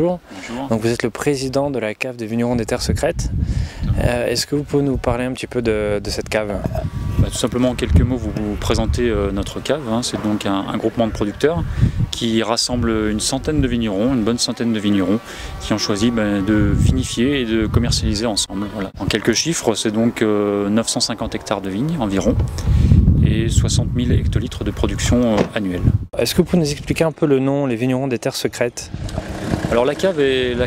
bonjour. Bonjour. Donc vous êtes le président de la cave des vignerons des Terres Secrètes. Est-ce que vous pouvez nous parler un petit peu de cette cave? Tout simplement en quelques mots vous présenter notre cave. C'est donc un groupement de producteurs qui rassemble une centaine de vignerons, une bonne centaine de vignerons qui ont choisi de vinifier et de commercialiser ensemble. Voilà. En quelques chiffres, c'est donc 950 hectares de vignes environ et 60 000 hectolitres de production annuelle. Est-ce que vous pouvez nous expliquer un peu le nom, les vignerons des Terres Secrètes? Alors la cave est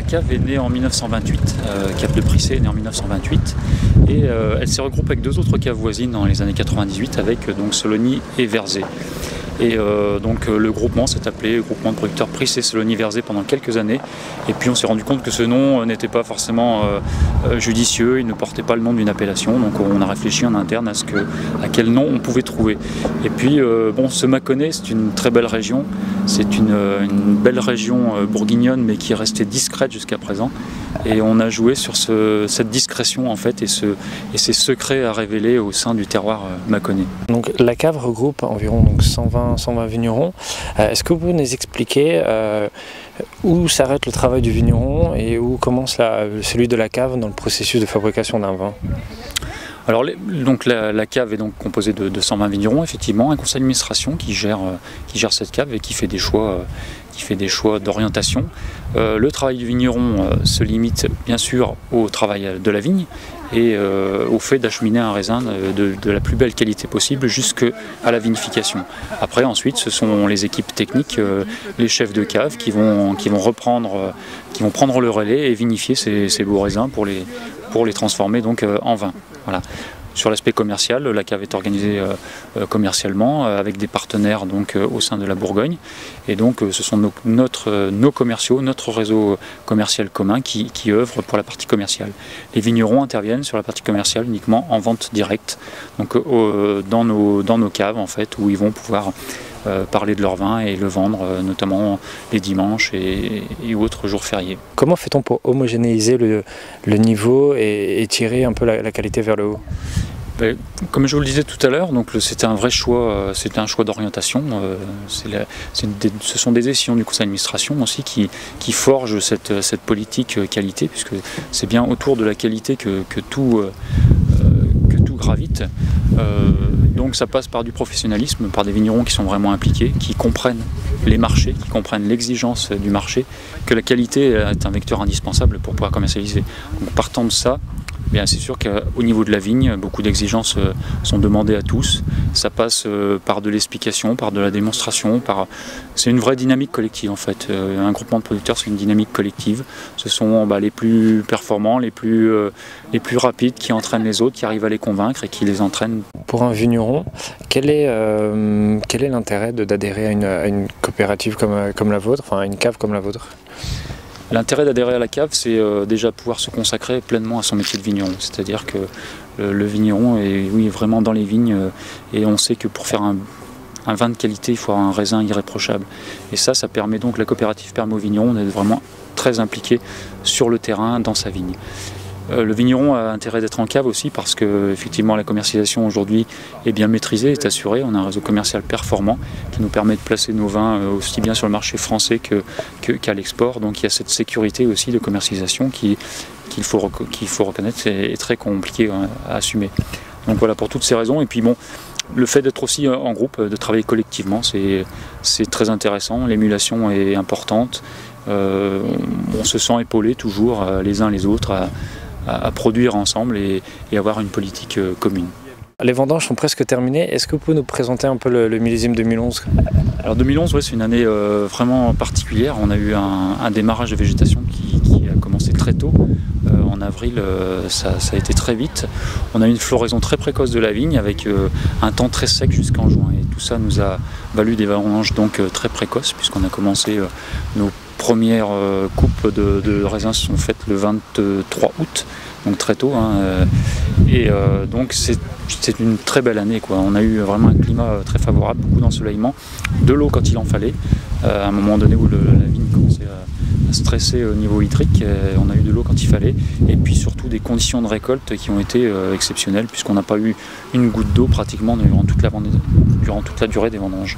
née en 1928, Cave de Prissé est née en 1928 et elle s'est regroupée avec deux autres caves voisines dans les années 98 avec donc Solony et Verzé. Et donc le groupement s'est appelé Groupement de producteurs Prissé Solony Verzé pendant quelques années. Et puis on s'est rendu compte que ce nom n'était pas forcément judicieux, il ne portait pas le nom d'une appellation. Donc on a réfléchi en interne à quel nom on pouvait trouver. Et puis ce Mâconnais, c'est une très belle région. C'est une belle région bourguignonne mais qui est restée discrète jusqu'à présent. Et on a joué sur cette discrétion en fait et ces secrets à révéler au sein du terroir mâconnais. Donc la cave regroupe environ 120 vignerons. Est-ce que vous pouvez nous expliquer où s'arrête le travail du vigneron et où commence celui de la cave dans le processus de fabrication d'un vin? Alors la cave est donc composée de 120 vignerons, effectivement, un conseil d'administration qui gère cette cave et qui fait des choix d'orientation. Le travail du vigneron se limite bien sûr au travail de la vigne et au fait d'acheminer un raisin de la plus belle qualité possible jusqu'à la vinification. Après ensuite ce sont les équipes techniques, les chefs de cave qui vont prendre le relais et vinifier ces beaux raisins pour les transformer donc en vin. Voilà. Sur l'aspect commercial, la cave est organisée commercialement avec des partenaires donc, au sein de la Bourgogne. Et donc ce sont nos commerciaux, notre réseau commercial commun qui œuvre pour la partie commerciale. Les vignerons interviennent sur la partie commerciale uniquement en vente directe, donc dans nos caves en fait, où ils vont pouvoir parler de leur vin et le vendre, notamment les dimanches et autres jours fériés. Comment fait-on pour homogénéiser le niveau et tirer un peu la qualité vers le haut? Comme je vous le disais tout à l'heure, c'était un vrai choix, c'était un choix d'orientation. Ce sont des décisions du conseil d'administration aussi qui forgent cette politique qualité, puisque c'est bien autour de la qualité que tout gravite. Donc ça passe par du professionnalisme, par des vignerons qui sont vraiment impliqués, qui comprennent les marchés, qui comprennent l'exigence du marché, que la qualité est un vecteur indispensable pour pouvoir commercialiser. Donc partant de ça, c'est sûr qu'au niveau de la vigne, beaucoup d'exigences sont demandées à tous. Ça passe par de l'explication, par de la démonstration, c'est une vraie dynamique collective en fait. Un groupement de producteurs, c'est une dynamique collective. Ce sont les plus performants, les plus rapides qui entraînent les autres, qui arrivent à les convaincre et qui les entraînent. Pour un vigneron, quel est l'intérêt d'adhérer à une coopérative comme la vôtre, enfin à une cave comme la vôtre? L'intérêt d'adhérer à la cave, c'est déjà pouvoir se consacrer pleinement à son métier de vigneron. C'est-à-dire que le vigneron est vraiment dans les vignes et on sait que pour faire un vin de qualité, il faut avoir un raisin irréprochable. Et ça permet donc, la coopérative permet au vigneron d'être vraiment très impliqué sur le terrain, dans sa vigne. Le vigneron a intérêt d'être en cave aussi parce que effectivement la commercialisation aujourd'hui est bien maîtrisée, est assurée. On a un réseau commercial performant qui nous permet de placer nos vins aussi bien sur le marché français qu'à l'export. Donc il y a cette sécurité aussi de commercialisation qu'il faut reconnaître est très compliqué à assumer. Donc voilà, pour toutes ces raisons. Et puis le fait d'être aussi en groupe, de travailler collectivement, c'est très intéressant. L'émulation est importante. On se sent épaulés toujours les uns les autres à produire ensemble et avoir une politique commune. Les vendanges sont presque terminées. Est-ce que vous pouvez nous présenter un peu le millésime 2011? Alors 2011, c'est une année vraiment particulière. On a eu un démarrage de végétation qui a commencé très tôt. En avril, ça a été très vite. On a eu une floraison très précoce de la vigne avec un temps très sec jusqu'en juin. Et tout ça nous a valu des vendanges donc très précoces puisqu'on a commencé nos premières coupes de raisins se sont faites le 23 août, donc très tôt. Donc c'est une très belle année, quoi. On a eu vraiment un climat très favorable, beaucoup d'ensoleillement, de l'eau quand il en fallait. À un moment donné où la vigne commençait à stresser au niveau hydrique, on a eu de l'eau quand il fallait. Et puis surtout des conditions de récolte qui ont été exceptionnelles puisqu'on n'a pas eu une goutte d'eau pratiquement durant toute la durée des vendanges.